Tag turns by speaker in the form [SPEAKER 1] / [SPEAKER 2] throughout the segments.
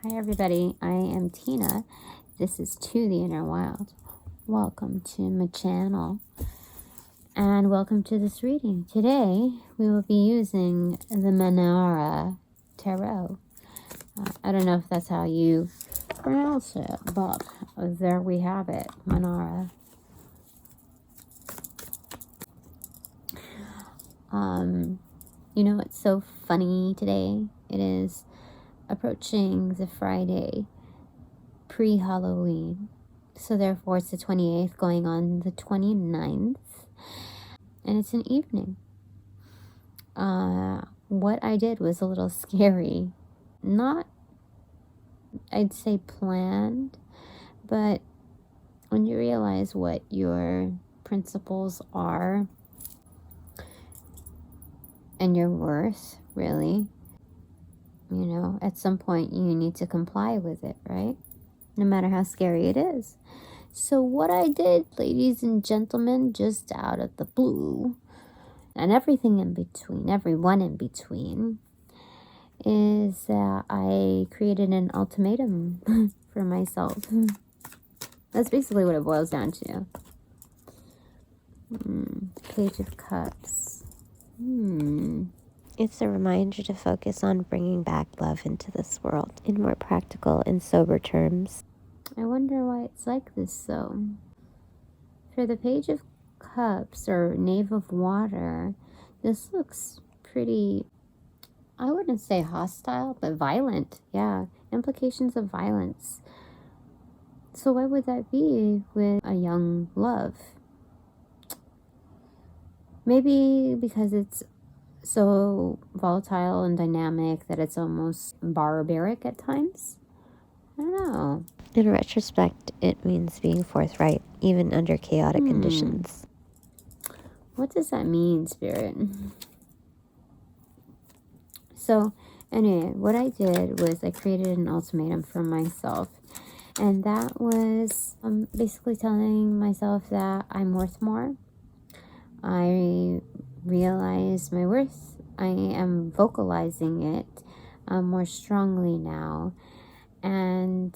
[SPEAKER 1] Hi everybody, I am Tina. This is To the Inner Wild. Welcome to my channel and welcome to this reading. Today we will be using the Menara Tarot. I don't know if that's how you pronounce it, but there we have it, Menara. You know what's so funny today? It is approaching the Friday pre-Halloween. So therefore it's the 28th going on the 29th. And it's an evening. What I did was a little scary. Not, I'd say planned, but when you realize what your principles are and your worth, really, you know, at some point you need to comply with it, right? No matter how scary it is. So what I did, ladies and gentlemen, just out of the blue, and everything in between, everyone in between, is that I created an ultimatum for myself. That's basically what it boils down to. Page of Cups.
[SPEAKER 2] It's a reminder to focus on bringing back love into this world in more practical and sober terms.
[SPEAKER 1] I wonder why it's like this, though. For the Page of Cups, or Knave of Water, this looks pretty, I wouldn't say hostile, but violent. Yeah, implications of violence. So why would that be with a young love? Maybe because it's so volatile and dynamic that it's almost barbaric at times. I don't know.
[SPEAKER 2] In retrospect, it means being forthright, even under chaotic conditions.
[SPEAKER 1] What does that mean, Spirit? So, anyway, what I did was I created an ultimatum for myself. And that was basically telling myself that I'm worth more. I realize my worth. I am vocalizing it more strongly now. And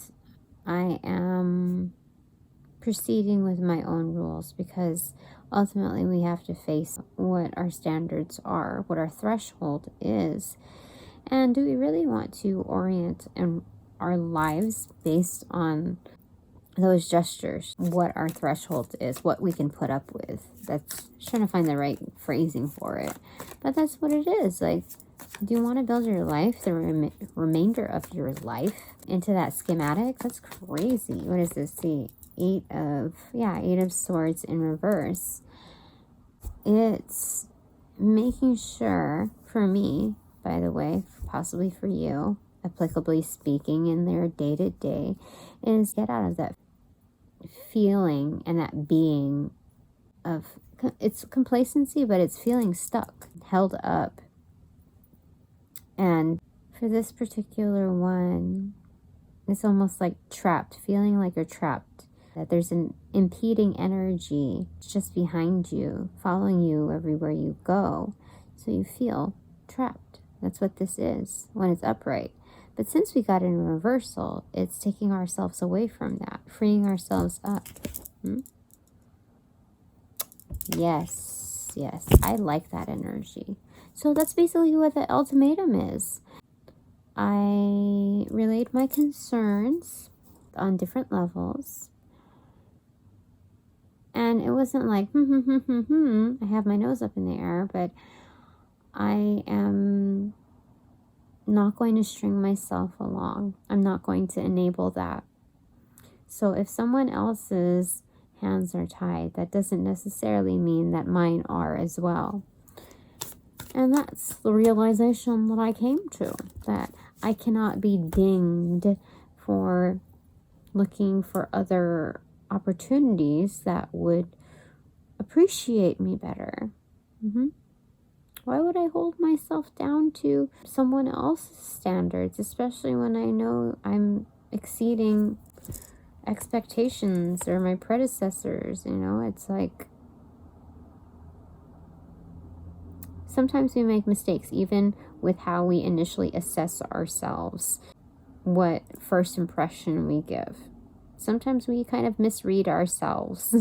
[SPEAKER 1] I am proceeding with my own rules, because ultimately we have to face what our standards are, what our threshold is. And do we really want to orient our lives based on those gestures, what our threshold is, what we can put up with? That's trying to find the right phrasing for it, but that's what it is. Like, do you want to build your life, the remainder of your life, into that schematic? That's crazy. What is this? See, Eight of Swords in reverse. It's making sure, for me, by the way, possibly for you, applicably speaking, in their day-to-day, is get out of that feeling and that being of, it's complacency, but it's feeling stuck, held up. And for this particular one, it's almost like trapped, feeling like you're trapped, that there's an impeding energy just behind you, following you everywhere you go. So you feel trapped. That's what this is when it's upright. But since we got it in reversal, it's taking ourselves away from that, freeing ourselves up. Yes, I like that energy. So that's basically what the ultimatum is. I relayed my concerns on different levels. And it wasn't like, I have my nose up in the air, but I am not going to string myself along. I'm not going to enable that. So if someone else's hands are tied, that doesn't necessarily mean that mine are as well. And that's the realization that I came to, that I cannot be dinged for looking for other opportunities that would appreciate me better. Why would I hold myself down to someone else's standards, especially when I know I'm exceeding expectations or my predecessors? You know, it's like sometimes we make mistakes, even with how we initially assess ourselves. what first impression we give. Sometimes we kind of misread ourselves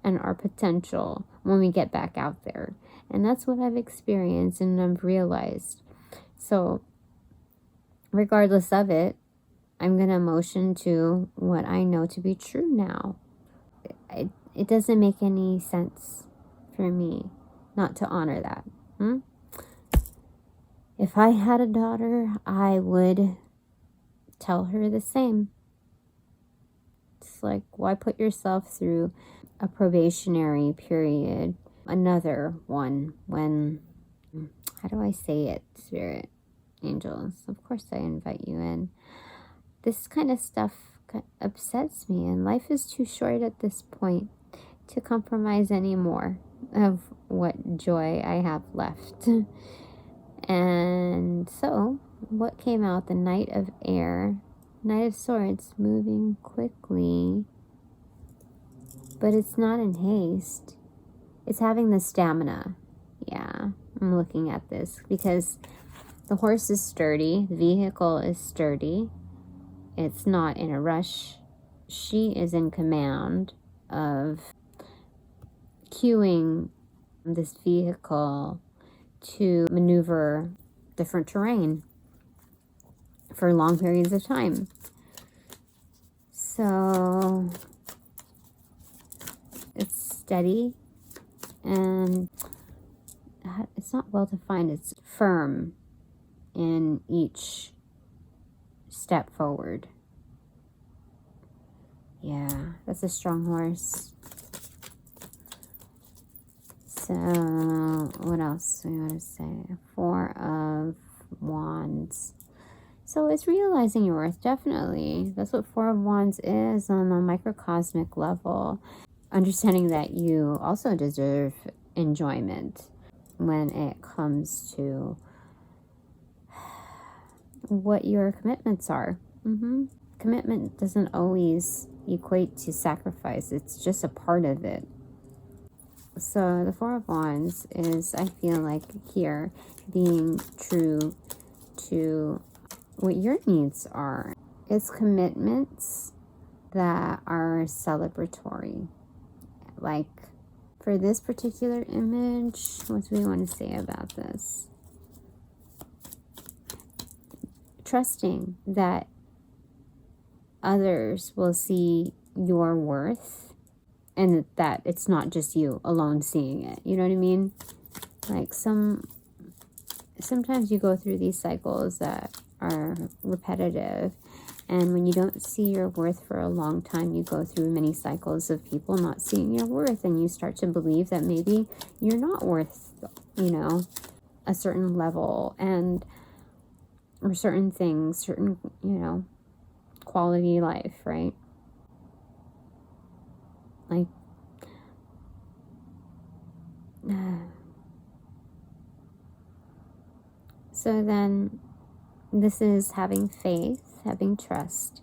[SPEAKER 1] and our potential when we get back out there. And that's what I've experienced and I've realized. So regardless of it, I'm going to motion to what I know to be true now. It doesn't make any sense for me not to honor that. If I had a daughter, I would tell her the same. It's like, why put yourself through a probationary period, another one, when, how do I say it, Spirit, angels? Of course I invite you in. This kind of stuff upsets me, and life is too short at this point to compromise any more of what joy I have left. And so, what came out? The Knight of Air, Knight of Swords, moving quickly, but it's not in haste. It's having the stamina. Yeah, I'm looking at this because the horse is sturdy, the vehicle is sturdy, it's not in a rush. She is in command of cueing this vehicle to maneuver different terrain for long periods of time. So it's steady and it's not well defined. It's firm in each step forward. Yeah, that's a strong horse. So, what else do we want to say? Four of Wands. So, it's realizing your worth, definitely. That's what Four of Wands is on a microcosmic level. Understanding that you also deserve enjoyment when it comes to what your commitments are. Commitment doesn't always equate to sacrifice. It's just a part of it. So the Four of Wands is, I feel like here, being true to what your needs are. It's commitments that are celebratory. Like, for this particular image, what do we want to say about this? Trusting that others will see your worth and that it's not just you alone seeing it. You know what I mean? Like, sometimes you go through these cycles that are repetitive, and when you don't see your worth for a long time, you go through many cycles of people not seeing your worth, and you start to believe that maybe you're not worth, a certain level and or certain things, certain, quality life, right? Like, so then this is having faith, having trust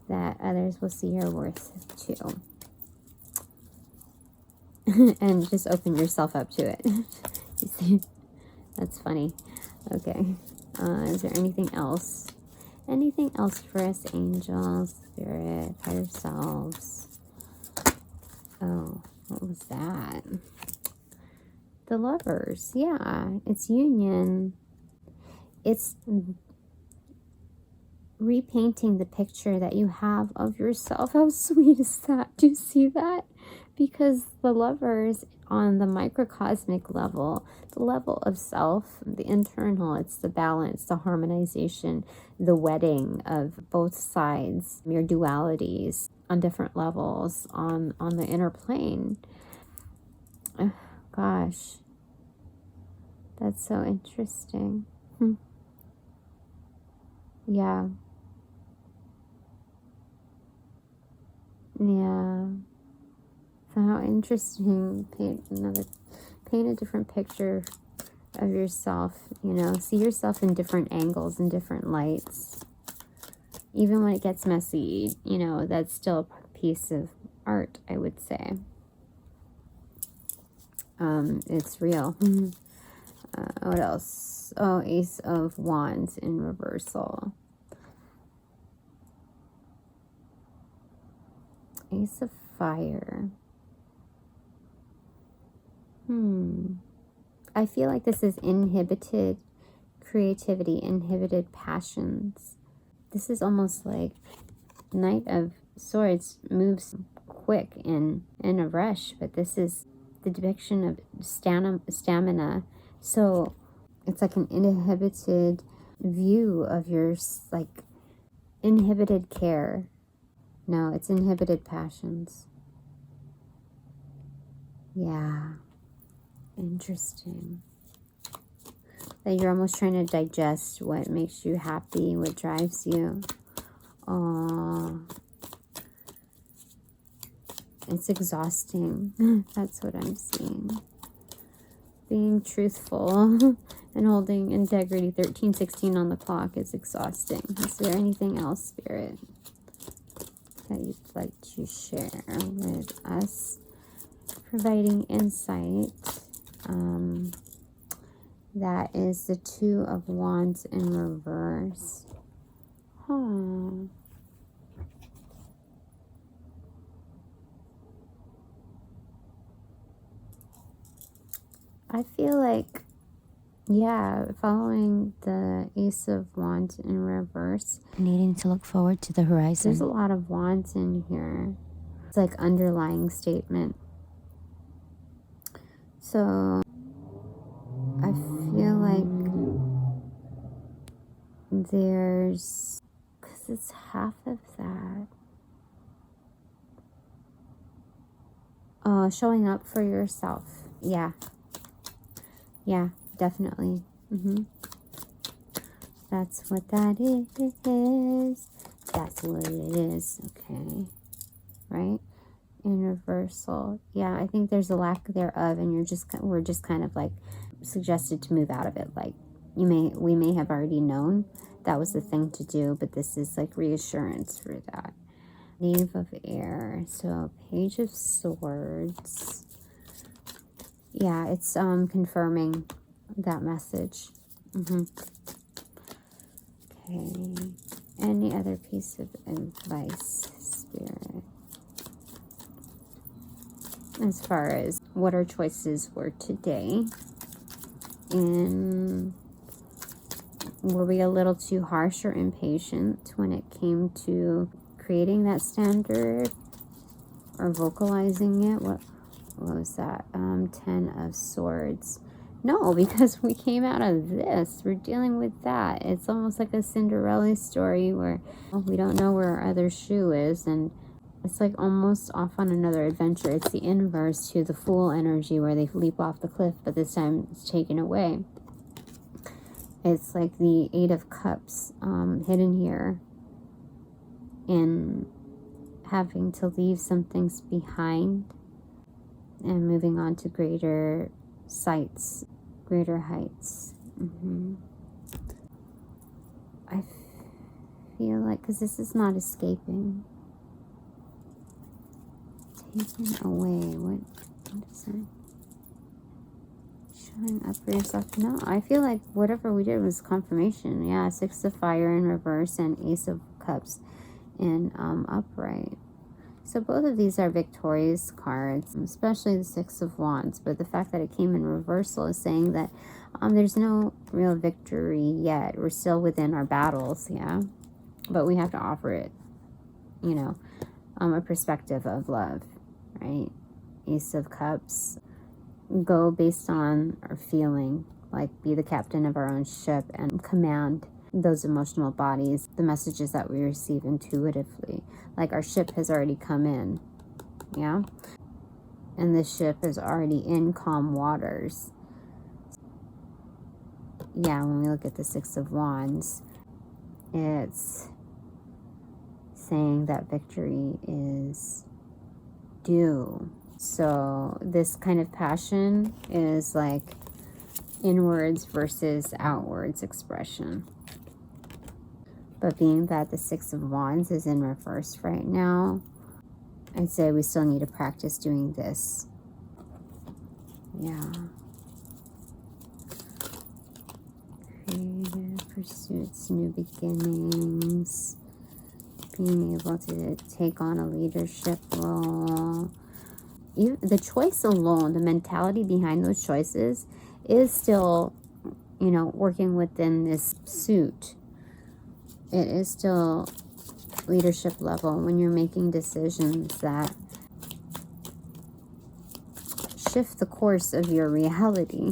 [SPEAKER 1] that others will see your worth too. And just open yourself up to it. You see? That's funny. Okay. Is there anything else? Anything else for us, angels, spirit, higher selves? Oh, what was that? The Lovers. Yeah, it's union. It's repainting the picture that you have of yourself. How sweet is that? Do you see that? Because the Lovers, on the microcosmic level, the level of self, the internal, it's the balance, the harmonization, the wedding of both sides, your dualities on different levels on the inner plane. Oh, gosh, that's so interesting. Yeah. Yeah. So how interesting. Paint a different picture of yourself, see yourself in different angles and different lights. Even when it gets messy, that's still a piece of art, I would say. It's real. What else? Oh, Ace of Wands in reversal. Ace of Fire. I feel like this is inhibited creativity, inhibited passions. This is almost like Knight of Swords moves quick and in a rush, but this is the depiction of stamina. So it's like an inhibited view of your, like, inhibited care. No, it's inhibited passions. Yeah. Interesting. That you're almost trying to digest what makes you happy, what drives you. Oh, it's exhausting. That's what I'm seeing. Being truthful and holding integrity. 13:16 on the clock is exhausting. Is there anything else, Spirit, that you'd like to share with us? Providing insight. That is the Two of Wands in reverse. I feel like, yeah, following the Ace of Wands in reverse.
[SPEAKER 2] Needing to look forward to the horizon.
[SPEAKER 1] There's a lot of wands in here. It's like underlying statement. So I feel like there's, because it's half of that. Showing up for yourself. Yeah. Yeah, definitely. That's what that is. That's what it is. Okay. Right? In reversal. Yeah, I think there's a lack thereof, and we're just kind of like suggested to move out of it. Like, we may have already known that was the thing to do, but this is like reassurance for that. Knave of Air. So Page of Swords. Yeah, it's confirming that message. Okay. Any other piece of advice, Spirit? As far as what our choices were today. And were we a little too harsh or impatient when it came to creating that standard or vocalizing it? What was that? 10 of Swords. No, because we came out of this. We're dealing with that. It's almost like a Cinderella story where we don't know where our other shoe is, and it's like almost off on another adventure. It's the inverse to the Fool energy where they leap off the cliff, but this time it's taken away. It's like the Eight of Cups hidden here, and having to leave some things behind and moving on to greater sights, greater heights. I feel like, because this is not escaping. Taken away. What is that? Showing up for yourself. No, I feel like whatever we did was confirmation. Yeah, Six of Fire in reverse and Ace of Cups in upright. So both of these are victorious cards, especially the Six of Wands. But the fact that it came in reversal is saying that there's no real victory yet. We're still within our battles, yeah? But we have to offer it, a perspective of love, right? Ace of Cups. Go based on our feeling, like be the captain of our own ship and command those emotional bodies, the messages that we receive intuitively. Like our ship has already come in, yeah? And the ship is already in calm waters. Yeah, when we look at the Six of Wands, it's saying that victory is due. So this kind of passion is like inwards versus outwards expression. But being that the Six of Wands is in reverse right now, I'd say we still need to practice doing this. Yeah. Creative pursuits, new beginnings. being able to take on a leadership role. The choice alone, the mentality behind those choices is still, you know, working within this suit. It is still leadership level when you're making decisions that shift the course of your reality.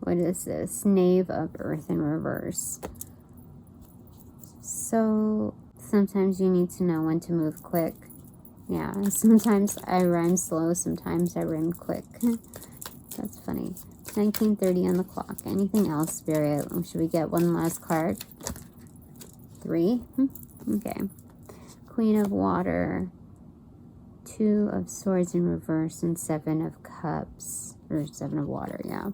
[SPEAKER 1] What is this? Knave of Earth in reverse. So sometimes you need to know when to move quick. Yeah, sometimes I rhyme slow, sometimes I rhyme quick. That's funny. 19:30 on the clock. Anything else, Spirit? Should we get one last card? 3? Okay. Queen of Water. 2 of Swords in reverse and 7 of Cups. Or 7 of Water, yeah.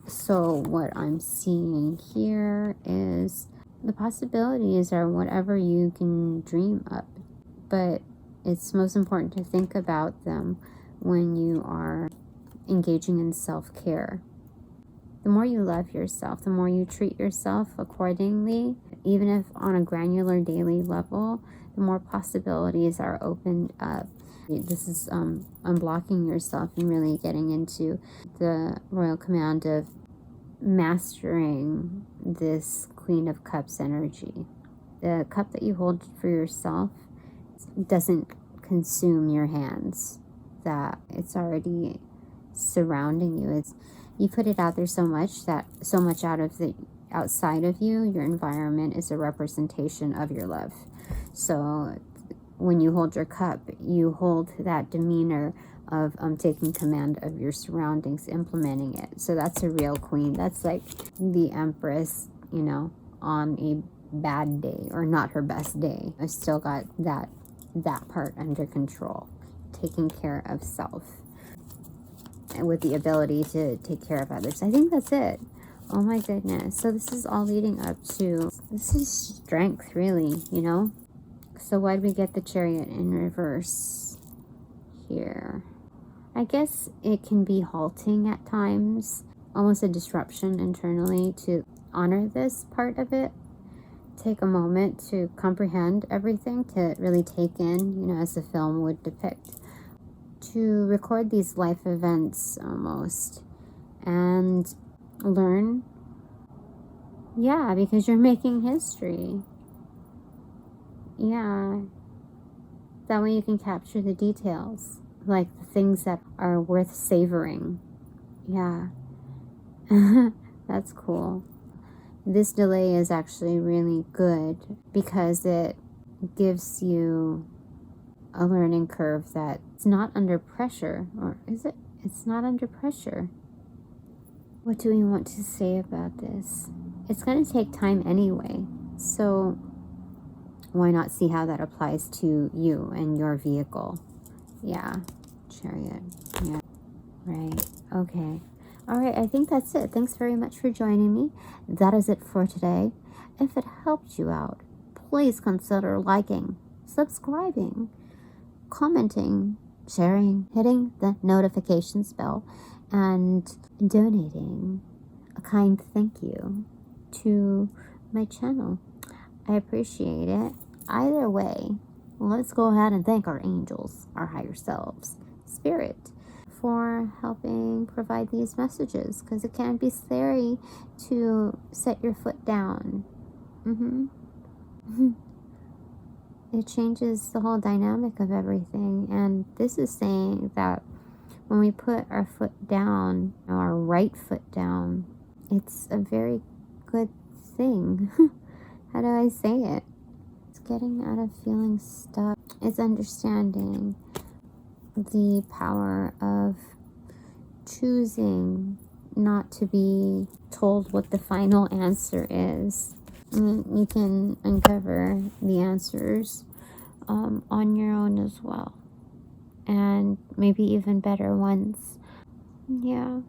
[SPEAKER 1] So what I'm seeing here is the possibilities are whatever you can dream up. But it's most important to think about them when you are engaging in self-care. The more you love yourself, the more you treat yourself accordingly, even if on a granular daily level, the more possibilities are opened up. This is unblocking yourself and really getting into the royal command of mastering this Queen of Cups energy. The cup that you hold for yourself doesn't consume your hands, that it's already surrounding you. You put it out there so much that so much outside of you, your environment is a representation of your love. So when you hold your cup, you hold that demeanor of taking command of your surroundings, implementing it. So that's a real queen. That's like the Empress, you know, on a bad day or not her best day. I still got that part under control, taking care of self and with the ability to take care of others. I think that's it. Oh my goodness. So this is all leading up to, this is strength, really, you know. So why did we get the Chariot in reverse here? I guess it can be halting at times, almost a disruption internally to honor this part of it. Take a moment to comprehend everything, to really take in, you know, as the film would depict, to record these life events almost and learn. Yeah, because you're making history. Yeah, that way you can capture the details, like the things that are worth savoring. Yeah. That's cool. This delay is actually really good because it gives you a learning curve that's not under pressure. Or is it? It's not under pressure. What do we want to say about this? It's going to take time anyway. So why not see how that applies to you and your vehicle? Yeah. Chariot. Yeah. Right. Okay. All right, I think that's it. Thanks very much for joining me. That is it for today. If it helped you out, please consider liking, subscribing, commenting, sharing, hitting the notifications bell, and donating a kind thank you to my channel. I appreciate it. Either way, let's go ahead and thank our angels, our higher selves, spirit, for helping provide these messages, because it can be scary to set your foot down. It changes the whole dynamic of everything, and this is saying that when we put our foot down, our right foot down, it's a very good thing. How do I say it? It's getting out of feeling stuck. It's understanding the power of choosing not to be told what the final answer is. You can uncover the answers on your own as well, and maybe even better ones. Yeah,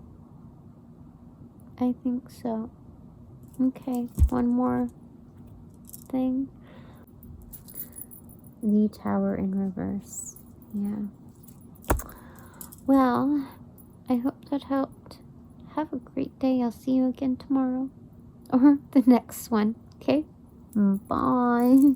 [SPEAKER 1] I think so. Okay, one more thing. The Tower in reverse. Yeah. Well, I hope that helped. Have a great day. I'll see you again tomorrow. Or the next one. Okay? Bye.